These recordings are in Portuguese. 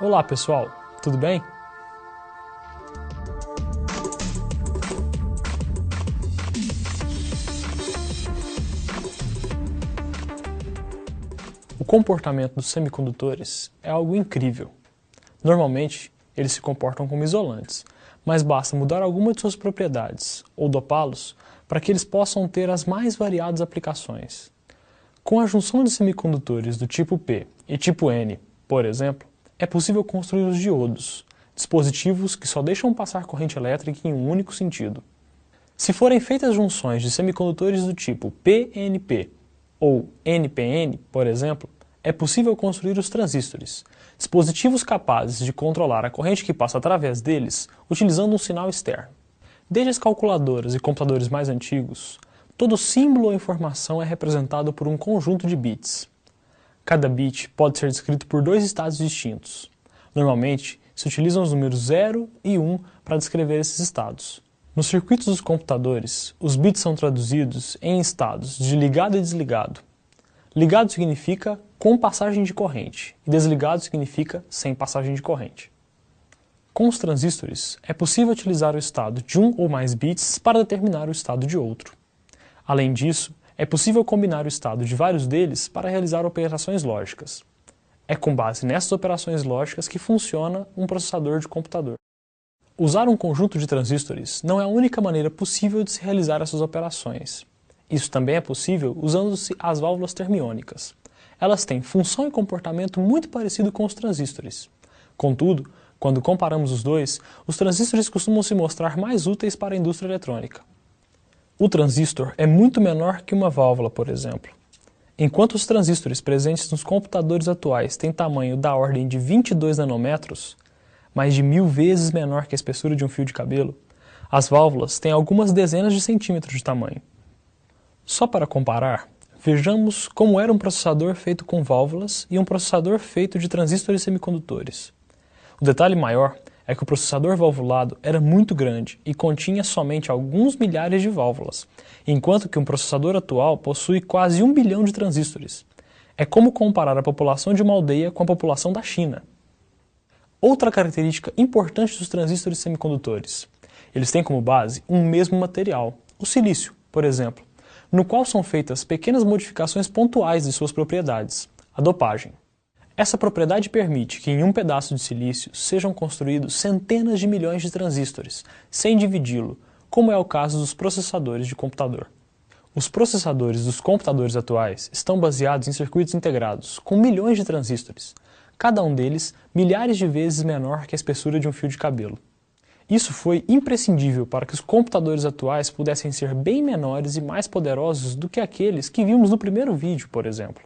Olá pessoal, tudo bem? O comportamento dos semicondutores é algo incrível. Normalmente, eles se comportam como isolantes, mas basta mudar alguma de suas propriedades ou dopá-los para que eles possam ter as mais variadas aplicações. Com a junção de semicondutores do tipo P e tipo N, por exemplo, é possível construir os diodos, dispositivos que só deixam passar corrente elétrica em um único sentido. Se forem feitas junções de semicondutores do tipo PNP ou NPN, por exemplo, é possível construir os transistores, dispositivos capazes de controlar a corrente que passa através deles utilizando um sinal externo. Desde as calculadoras e computadores mais antigos, todo símbolo ou informação é representado por um conjunto de bits. Cada bit pode ser descrito por dois estados distintos. Normalmente, se utilizam os números 0 e 1 para descrever esses estados. Nos circuitos dos computadores, os bits são traduzidos em estados de ligado e desligado. Ligado significa com passagem de corrente e desligado significa sem passagem de corrente. Com os transistores, é possível utilizar o estado de um ou mais bits para determinar o estado de outro. Além disso, é possível combinar o estado de vários deles para realizar operações lógicas. É com base nessas operações lógicas que funciona um processador de computador. Usar um conjunto de transistores não é a única maneira possível de se realizar essas operações. Isso também é possível usando-se as válvulas termiônicas. Elas têm função e comportamento muito parecido com os transistores. Contudo, quando comparamos os dois, os transistores costumam se mostrar mais úteis para a indústria eletrônica. O transistor é muito menor que uma válvula, por exemplo. Enquanto os transistores presentes nos computadores atuais têm tamanho da ordem de 22 nanômetros, mais de 1000 vezes menor que a espessura de um fio de cabelo, as válvulas têm algumas dezenas de centímetros de tamanho. Só para comparar, vejamos como era um processador feito com válvulas e um processador feito de transistores semicondutores. O detalhe maior é que o processador valvulado era muito grande e continha somente alguns milhares de válvulas, enquanto que um processador atual possui quase 1 bilhão de transistores. É como comparar a população de uma aldeia com a população da China. Outra característica importante dos transistores semicondutores: eles têm como base um mesmo material, o silício, por exemplo, no qual são feitas pequenas modificações pontuais de suas propriedades, a dopagem. Essa propriedade permite que em um pedaço de silício sejam construídos centenas de milhões de transistores, sem dividi-lo, como é o caso dos processadores de computador. Os processadores dos computadores atuais estão baseados em circuitos integrados, com milhões de transistores, cada um deles milhares de vezes menor que a espessura de um fio de cabelo. Isso foi imprescindível para que os computadores atuais pudessem ser bem menores e mais poderosos do que aqueles que vimos no primeiro vídeo, por exemplo.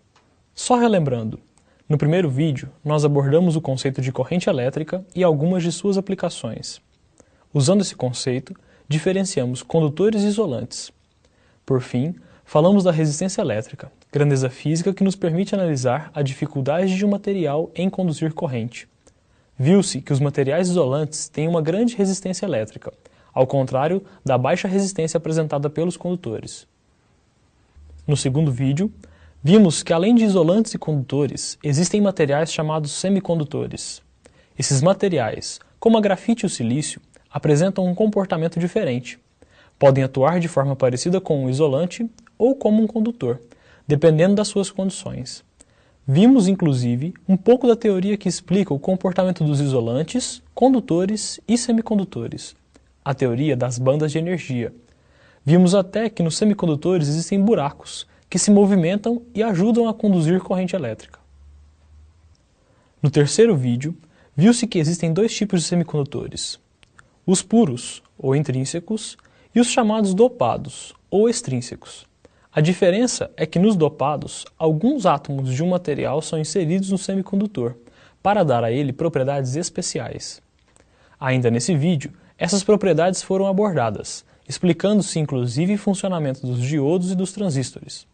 Só relembrando, no primeiro vídeo nós abordamos o conceito de corrente elétrica e algumas de suas aplicações. Usando esse conceito, diferenciamos condutores e isolantes. Por fim, falamos da resistência elétrica, grandeza física que nos permite analisar a dificuldade de um material em conduzir corrente. Viu-se que os materiais isolantes têm uma grande resistência elétrica, ao contrário da baixa resistência apresentada pelos condutores. No segundo vídeo, vimos que além de isolantes e condutores, existem materiais chamados semicondutores. Esses materiais, como a grafite e o silício, apresentam um comportamento diferente. Podem atuar de forma parecida com um isolante ou como um condutor, dependendo das suas condições. Vimos, inclusive, um pouco da teoria que explica o comportamento dos isolantes, condutores e semicondutores, a teoria das bandas de energia. Vimos até que nos semicondutores existem buracos, que se movimentam e ajudam a conduzir corrente elétrica. No terceiro vídeo, viu-se que existem dois tipos de semicondutores: os puros, ou intrínsecos, e os chamados dopados, ou extrínsecos. A diferença é que nos dopados, alguns átomos de um material são inseridos no semicondutor, para dar a ele propriedades especiais. Ainda nesse vídeo, essas propriedades foram abordadas, explicando-se inclusive o funcionamento dos diodos e dos transistores.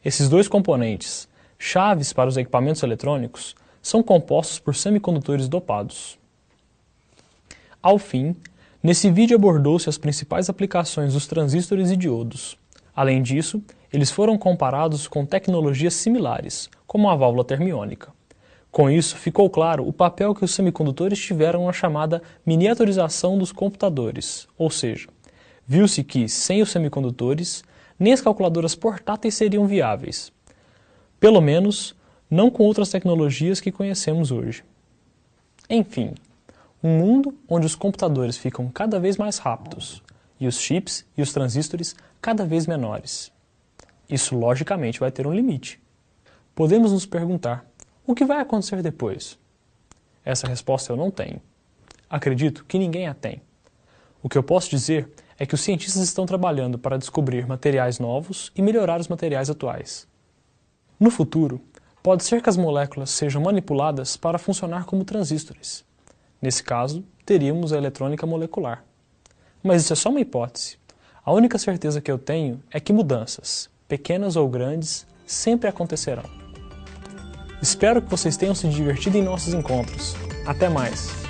Esses dois componentes, chaves para os equipamentos eletrônicos, são compostos por semicondutores dopados. Ao fim, nesse vídeo abordou-se as principais aplicações dos transistores e diodos. Além disso, eles foram comparados com tecnologias similares, como a válvula termiônica. Com isso, ficou claro o papel que os semicondutores tiveram na chamada miniaturização dos computadores, ou seja, viu-se que, sem os semicondutores, nem as calculadoras portáteis seriam viáveis. Pelo menos, não com outras tecnologias que conhecemos hoje. Enfim, um mundo onde os computadores ficam cada vez mais rápidos e os chips e os transistores cada vez menores. Isso, logicamente, vai ter um limite. Podemos nos perguntar, o que vai acontecer depois? Essa resposta eu não tenho. Acredito que ninguém a tem. O que eu posso dizer é que os cientistas estão trabalhando para descobrir materiais novos e melhorar os materiais atuais. No futuro, pode ser que as moléculas sejam manipuladas para funcionar como transistores. Nesse caso, teríamos a eletrônica molecular. Mas isso é só uma hipótese. A única certeza que eu tenho é que mudanças, pequenas ou grandes, sempre acontecerão. Espero que vocês tenham se divertido em nossos encontros. Até mais!